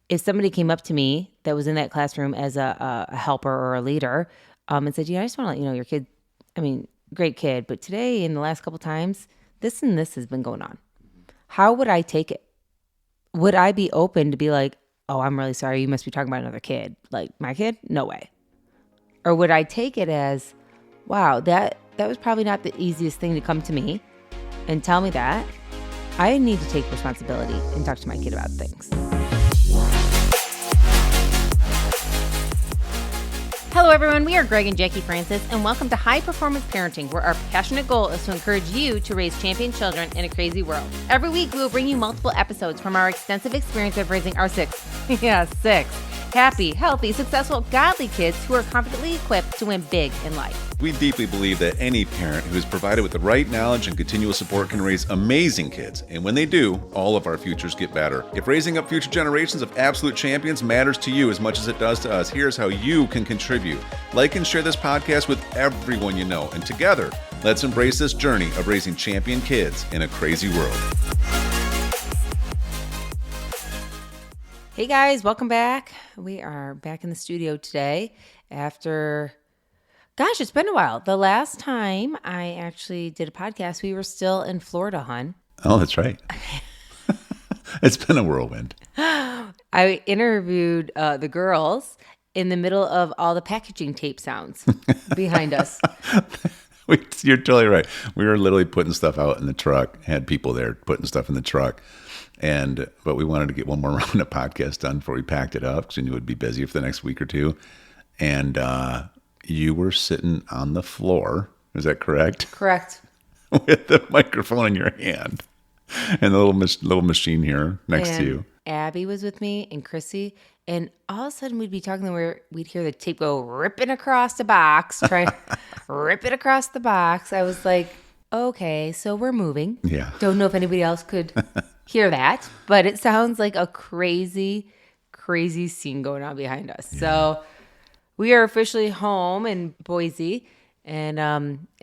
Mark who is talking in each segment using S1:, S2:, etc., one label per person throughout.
S1: if somebody came up to me that was in that classroom as a helper or a leader and said, I just want to let you know your kid, great kid, but today in the last couple times, this and this has been going on. How would I take it? Would I be open to be like, oh, I'm really sorry, you must be talking about another kid. Like, my kid? No way. Or would I take it as, wow, that was probably not the easiest thing to come to me and tell me that. I need to take responsibility and talk to my kid about things. Hello, everyone. We are Greg and Jacquie Francis, and welcome to High Performance Parenting, where our passionate goal is to encourage you to raise champion children in a crazy world. Every week, we will bring you multiple episodes from our extensive experience of raising our six happy, healthy, successful, godly kids who are confidently equipped to win big in life.
S2: We deeply believe that any parent who is provided with the right knowledge and continual support can raise amazing kids. And when they do, all of our futures get better. If raising up future generations of absolute champions matters to you as much as it does to us, here's how you can contribute. Like and share this podcast with everyone you know. And together, let's embrace this journey of raising champion kids in a crazy world.
S1: Hey guys, welcome back. We are back in the studio today after, gosh, it's been a while. The last time I actually did a podcast, we were still in Florida, hon.
S2: Oh, that's right. It's been a whirlwind.
S1: I interviewed the girls in the middle of all the packaging tape sounds behind us.
S2: You're totally right. We were literally putting stuff out in the truck, had people there putting stuff in the truck. But we wanted to get one more round of podcast done before we packed it up because we knew it would be busy for the next week or two. And you were sitting on the floor. Is that correct?
S1: Correct.
S2: With the microphone in your hand and the little machine here next to you.
S1: Abby was with me and Chrissy. And all of a sudden we'd be talking where we'd hear the tape go ripping across the box, trying to rip it across the box. I was like, okay, so we're moving.
S2: Yeah.
S1: Don't know if anybody else could hear that, but it sounds like a crazy, crazy scene going on behind us. Yeah. So we are officially home in Boise, and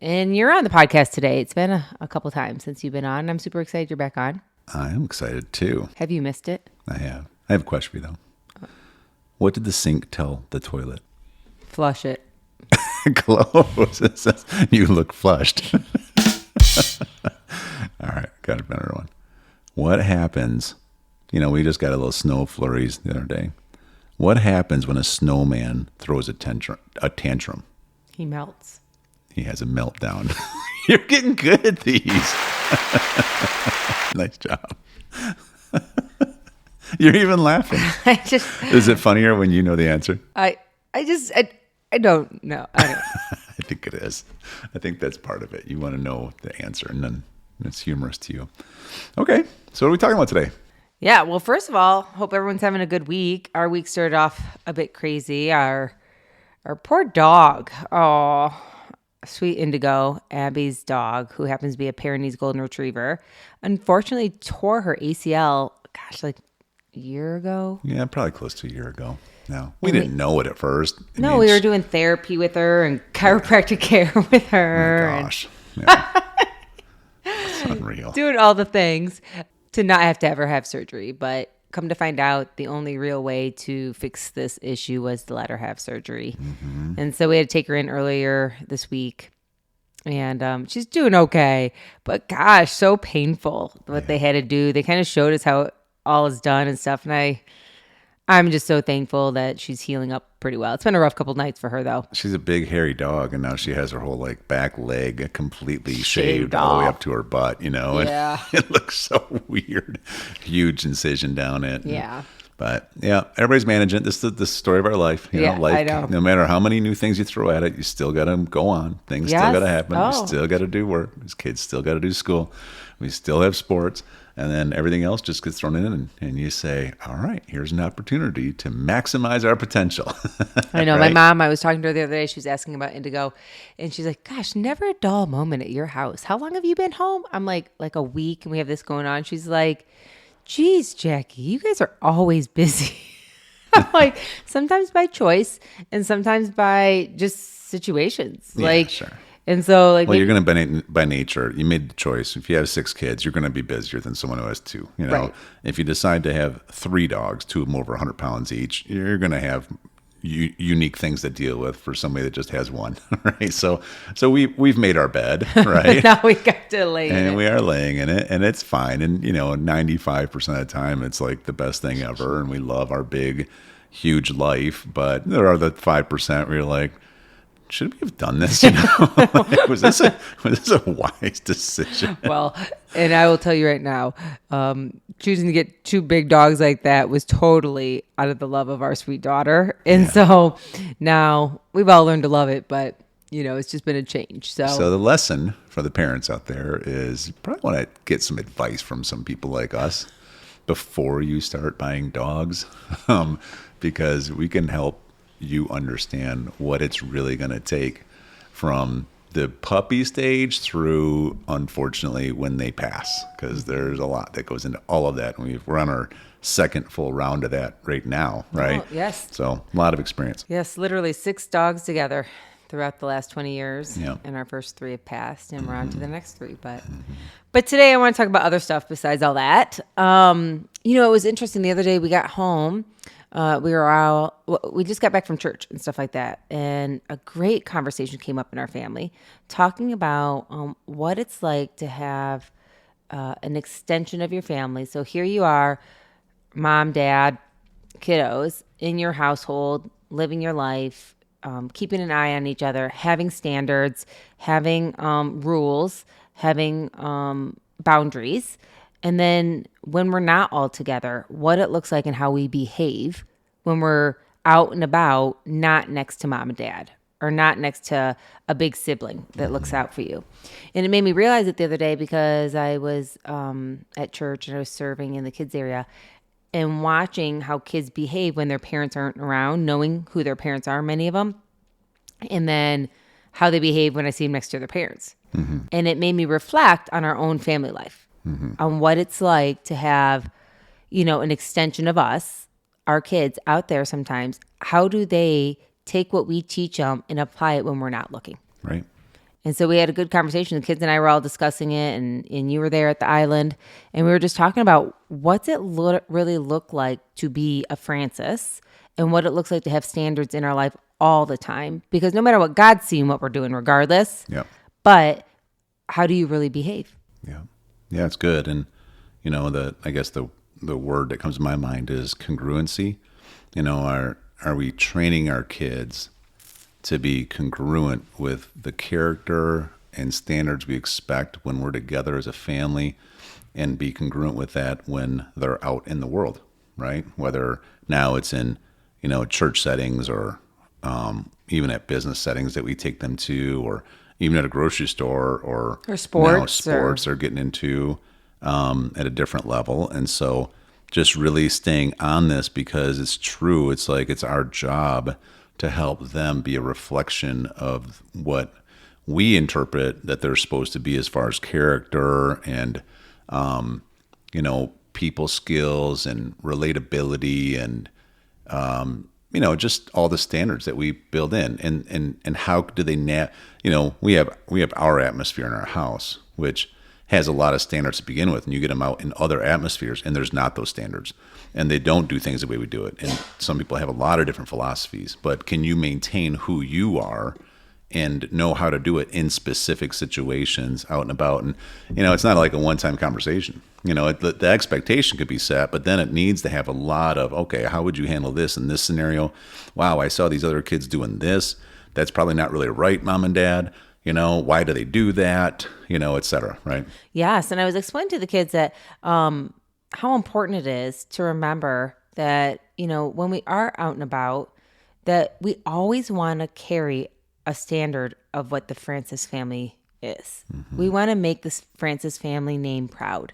S1: you're on the podcast today. It's been a couple times since you've been on. I'm super excited you're back on.
S2: I am excited too.
S1: Have you missed it?
S2: I have. I have a question for you though. What did the sink tell the toilet?
S1: Flush it.
S2: Close. It says, you look flushed. All right, got a better one. What happens, we just got a little snow flurries the other day. What happens when a snowman throws a tantrum?
S1: He melts.
S2: He has a meltdown. You're getting good at these. Nice job. You're even laughing. Is it funnier when you know the answer?
S1: I don't know. I don't.
S2: I think it is. I think that's part of it. You want to know the answer, and then it's humorous to you. Okay, so what are we talking about today?
S1: Yeah, well, first of all, hope everyone's having a good week. Our week started off a bit crazy. Our poor dog, sweet Indigo, Abby's dog, who happens to be a Pyrenees Golden Retriever, unfortunately tore her ACL, like a year ago.
S2: Yeah, probably close to a year ago. No, we didn't know it at first.
S1: No, we were doing therapy with her and chiropractic care with her.
S2: Oh my gosh. Yeah. It's unreal.
S1: Doing all the things to not have to ever have surgery. But come to find out, the only real way to fix this issue was to let her have surgery. Mm-hmm. And so we had to take her in earlier this week. And she's doing okay. But gosh, so painful what they had to do. They kind of showed us how it all is done and stuff. And I'm just so thankful that she's healing up pretty well. It's been a rough couple nights for her, though.
S2: She's a big, hairy dog, and now she has her whole back leg completely shaved all the way up to her butt,
S1: Yeah.
S2: And it looks so weird. Huge incision down it.
S1: Yeah.
S2: But, yeah, everybody's managing it. This is the story of our life. Life,
S1: I know.
S2: No matter how many new things you throw at it, you still got to go on. Things still got to happen. We still got to do work. These kids still got to do school. We still have sports. And then everything else just gets thrown in, and you say, all right, here's an opportunity to maximize our potential.
S1: I know.
S2: Right?
S1: My mom, I was talking to her the other day. She was asking about Indigo. And she's like, gosh, never a dull moment at your house. How long have you been home? I'm like a week, and we have this going on. She's like, geez, Jacquie, you guys are always busy. I'm like, sometimes by choice and sometimes by just situations.
S2: Yeah, sure.
S1: And so like,
S2: Well, you're going to, by nature, you made the choice. If you have 6 kids, you're going to be busier than someone who has 2.
S1: right.
S2: If you decide to have 3 dogs, 2 of them over 100 pounds each, you're going to have unique things to deal with for somebody that just has 1, right? So we've made our bed, right?
S1: Now we got to lay in
S2: And
S1: it.
S2: we are laying in it, and it's fine. And 95% of the time, it's like the best thing ever, and we love our big, huge life. But there are the 5% where you're like, should we have done this? Like, was this a wise decision?
S1: Well, and I will tell you right now, choosing to get 2 big dogs like that was totally out of the love of our sweet daughter. And so now we've all learned to love it, but it's just been a change.
S2: So the lesson for the parents out there is you probably want to get some advice from some people like us before you start buying dogs, because we can help you understand what it's really going to take from the puppy stage through, unfortunately, when they pass, because there's a lot that goes into all of that. And we're on our second full round of that right now, right?
S1: Oh, yes.
S2: So a lot of experience.
S1: Yes, literally 6 dogs together throughout the last 20 years.
S2: Yeah.
S1: And our first 3 have passed, and we're on to the next 3. But today I want to talk about other stuff besides all that. It was interesting. The other day we got home. We just got back from church and stuff like that. And a great conversation came up in our family talking about what it's like to have an extension of your family. So here you are, mom, dad, kiddos in your household, living your life, keeping an eye on each other, having standards, having rules, having boundaries. And then when we're not all together, what it looks like and how we behave when we're out and about, not next to mom and dad or not next to a big sibling that looks out for you. And it made me realize it the other day because I was at church and I was serving in the kids area and watching how kids behave when their parents aren't around, knowing who their parents are, many of them, and then how they behave when I see them next to their parents. Mm-hmm. And it made me reflect on our own family life. Mm-hmm. On what it's like to have, an extension of us, our kids out there sometimes. How do they take what we teach them and apply it when we're not looking?
S2: Right.
S1: And so we had a good conversation. The kids and I were all discussing it, and you were there at the island, and we were just talking about what's it really look like to be a Francis and what it looks like to have standards in our life all the time. Because no matter what, God's seeing what we're doing regardless.
S2: Yeah.
S1: But how do you really behave?
S2: Yeah. Yeah, it's good. And, I guess the word that comes to my mind is congruency. Are we training our kids to be congruent with the character and standards we expect when we're together as a family, and be congruent with that when they're out in the world, right? Whether now it's in, church settings or even at business settings that we take them to, or even at a grocery store or
S1: sports,
S2: they're getting into at a different level. And so just really staying on this, because it's true. It's like, it's our job to help them be a reflection of what we interpret that they're supposed to be as far as character and, people skills and relatability and, just all the standards that we build in, and how do they we have our atmosphere in our house, which has a lot of standards to begin with, and you get them out in other atmospheres and there's not those standards, and they don't do things the way we do it. And some people have a lot of different philosophies, but can you maintain who you are and know how to do it in specific situations out and about? And, it's not like a one-time conversation. The expectation could be set, but then it needs to have a lot of, okay, how would you handle this in this scenario? Wow, I saw these other kids doing this. That's probably not really right, mom and dad. Why do they do that? Et cetera, right?
S1: Yes. And I was explaining to the kids that how important it is to remember that, when we are out and about, that we always want to carry a standard of what the Francis family is. Mm-hmm. We want to make this Francis family name proud.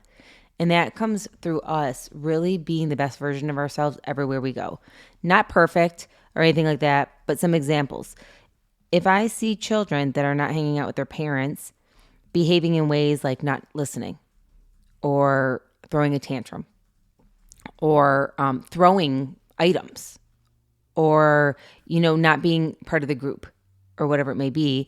S1: And that comes through us really being the best version of ourselves everywhere we go. Not perfect or anything like that, but some examples. If I see children that are not hanging out with their parents, behaving in ways like not listening or throwing a tantrum or throwing items or, not being part of the group or whatever it may be,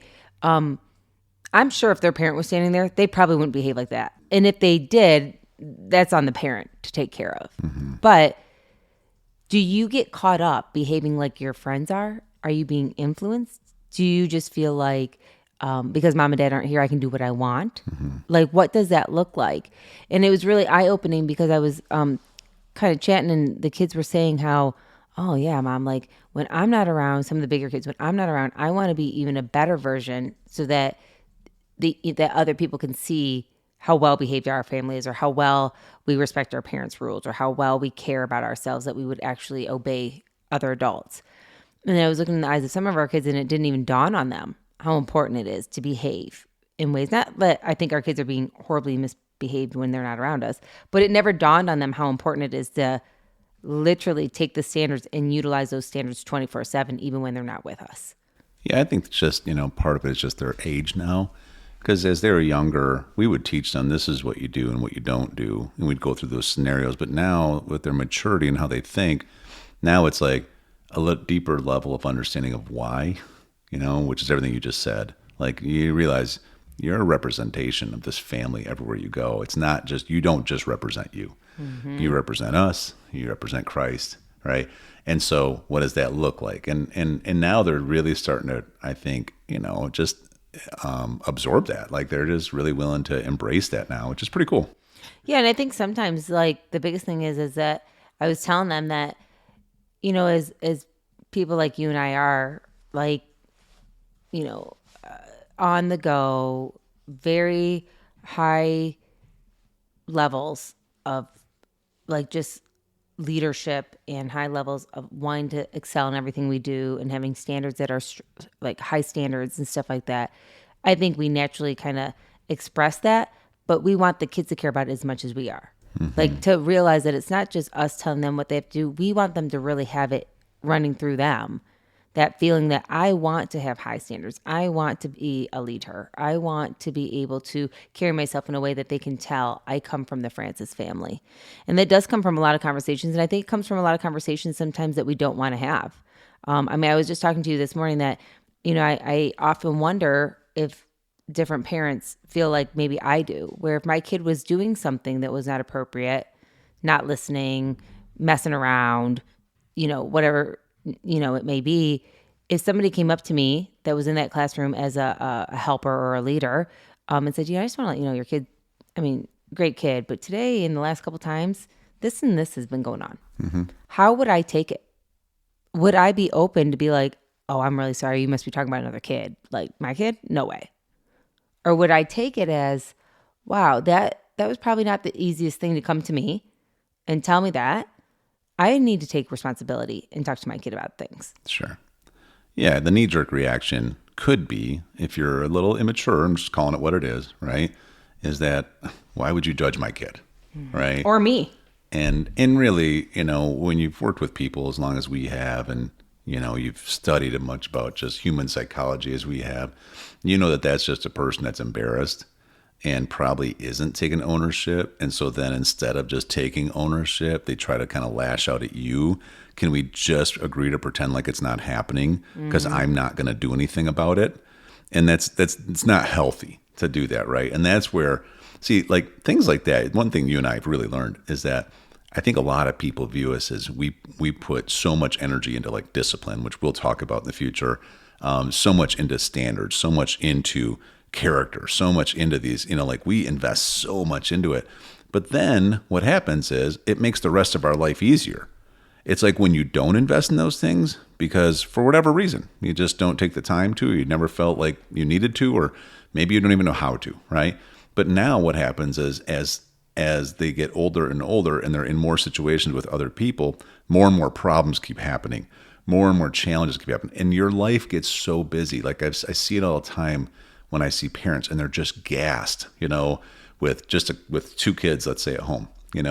S1: I'm sure if their parent was standing there, they probably wouldn't behave like that. And if they did, that's on the parent to take care of. But do you get caught up behaving like your friends are? Are you being influenced? Do you just feel like because mom and dad aren't here, I can do what I want? Like, what does that look like? And it was really eye-opening because I was kind of chatting and the kids were saying how, oh yeah, mom, like when I'm not around, some of the bigger kids, when I'm not around, I want to be even a better version so that that other people can see how well behaved our family is, or how well we respect our parents' rules, or how well we care about ourselves, that we would actually obey other adults. And I was looking in the eyes of some of our kids, and it didn't even dawn on them how important it is to behave in ways, not that I think our kids are being horribly misbehaved when they're not around us, but it never dawned on them how important it is to literally take the standards and utilize those standards 24/7, even when they're not with us.
S2: Yeah, I think it's just, part of it is just their age now. Because as they were younger, we would teach them this is what you do and what you don't do. And we'd go through those scenarios. But now with their maturity and how they think, now it's like a little deeper level of understanding of why, which is everything you just said. Like you realize you're a representation of this family everywhere you go. It's not just, you don't just represent you. You represent us, you represent Christ, right? And so what does that look like? And now they're really starting to, I think, just absorb that. Like they're just really willing to embrace that now, which is pretty cool.
S1: Yeah, and I think sometimes like the biggest thing is that I was telling them that, as people like you and I are, like, on the go, very high levels of like just leadership and high levels of wanting to excel in everything we do and having standards that are like high standards and stuff like that. I think we naturally kind of express that, but we want the kids to care about it as much as we are. Like to realize that it's not just us telling them what they have to do. We want them to really have it running through them. That feeling that I want to have high standards. I want to be a leader. I want to be able to carry myself in a way that they can tell I come from the Francis family. And that does come from a lot of conversations. And I think it comes from a lot of conversations sometimes that we don't want to have. I was just talking to you this morning that, I often wonder if different parents feel like maybe I do, where if my kid was doing something that was not appropriate, not listening, messing around, whatever, it may be, if somebody came up to me that was in that classroom as a helper or a leader and said, I just want to let you know your kid, great kid, but today in the last couple times, this and this has been going on. How would I take it? Would I be open to be like, oh, I'm really sorry, you must be talking about another kid. Like my kid? No way. Or would I take it as, wow, that was probably not the easiest thing to come to me and tell me that. I need to take responsibility and talk to my kid about things.
S2: Sure. Yeah, the knee-jerk reaction could be, if you're a little immature and just calling it what it is, right, is that, why would you judge my kid, right?
S1: Or me.
S2: And really, when you've worked with people as long as we have, and, you've studied as much about just human psychology as we have, that that's just a person that's embarrassed and probably isn't taking ownership. And so then instead of just taking ownership, they try to kind of lash out at you. Can we just agree to pretend like it's not happening because I'm not going to do anything about it? And it's not healthy to do that, right? And that's where, see, like things like that, one thing you and I have really learned is that I think a lot of people view us as we put so much energy into like discipline, which we'll talk about in the future, so much into standards, so much into character, so much into these, like we invest so much into it. But then what happens is it makes the rest of our life easier. It's like when you don't invest in those things because for whatever reason, you just don't take the time to, you never felt like you needed to, or maybe you don't even know how to, right? But now what happens is as they get older and older and they're in more situations with other people, more and more problems keep happening, more and more challenges keep happening. And your life gets so busy. Like I see it all the time when I see parents and they're just gassed, with two kids, let's say at home, when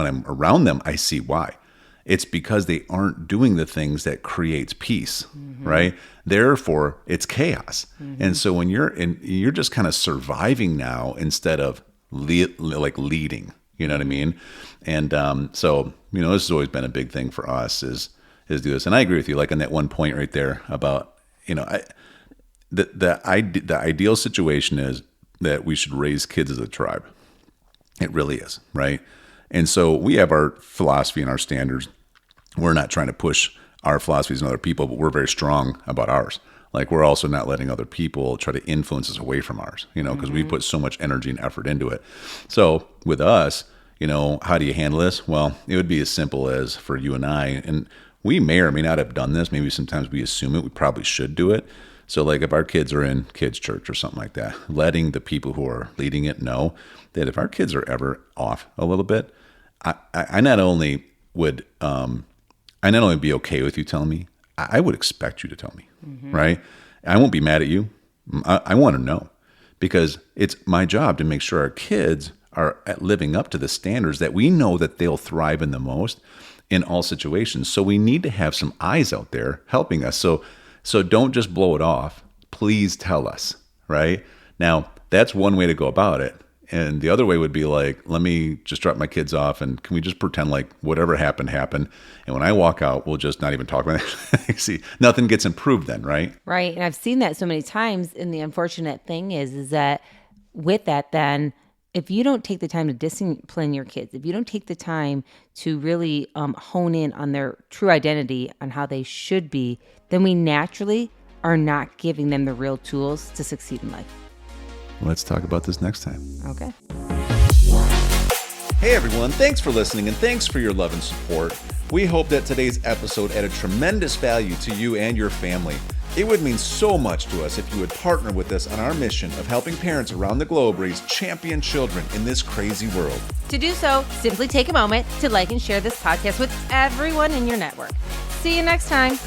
S2: I'm around them, I see why. It's because they aren't doing the things that creates peace, right? Therefore, it's chaos. And so when you're just kind of surviving now instead of leading, you know what I mean? And so, this has always been a big thing for us is do this. And I agree with you, like on that one point right there about, the ideal situation is that we should raise kids as a tribe. It really is, right? And so we have our philosophy and our standards. We're not trying to push our philosophies on other people, but we're very strong about ours. Like, we're also not letting other people try to influence us away from ours, because we put so much energy and effort into it. So with us, how do you handle this? Well, it would be as simple as for you and I, and we may or may not have done this. Maybe sometimes we assume it. We probably should do it. So like if our kids are in kids' church or something like that, letting the people who are leading it know that if our kids are ever off a little bit, I not only would be okay with you telling me, I would expect you to tell me, right? I won't be mad at you. I want to know, because it's my job to make sure our kids are living up to the standards that we know that they'll thrive in the most in all situations. So we need to have some eyes out there helping us. So don't just blow it off. Please tell us, right? Now, that's one way to go about it. And the other way would be like, let me just drop my kids off, and can we just pretend like whatever happened. And when I walk out, we'll just not even talk about it. See, nothing gets improved then, right?
S1: Right. And I've seen that so many times. And the unfortunate thing is that with that, then if you don't take the time to discipline your kids, if you don't take the time to really hone in on their true identity, on how they should be, then we naturally are not giving them the real tools to succeed in life.
S2: Let's talk about this next time.
S1: Okay.
S2: Hey everyone, thanks for listening and thanks for your love and support. We hope that today's episode added tremendous value to you and your family. It would mean so much to us if you would partner with us on our mission of helping parents around the globe raise champion children in this crazy world.
S1: To do so, simply take a moment to like and share this podcast with everyone in your network. See you next time.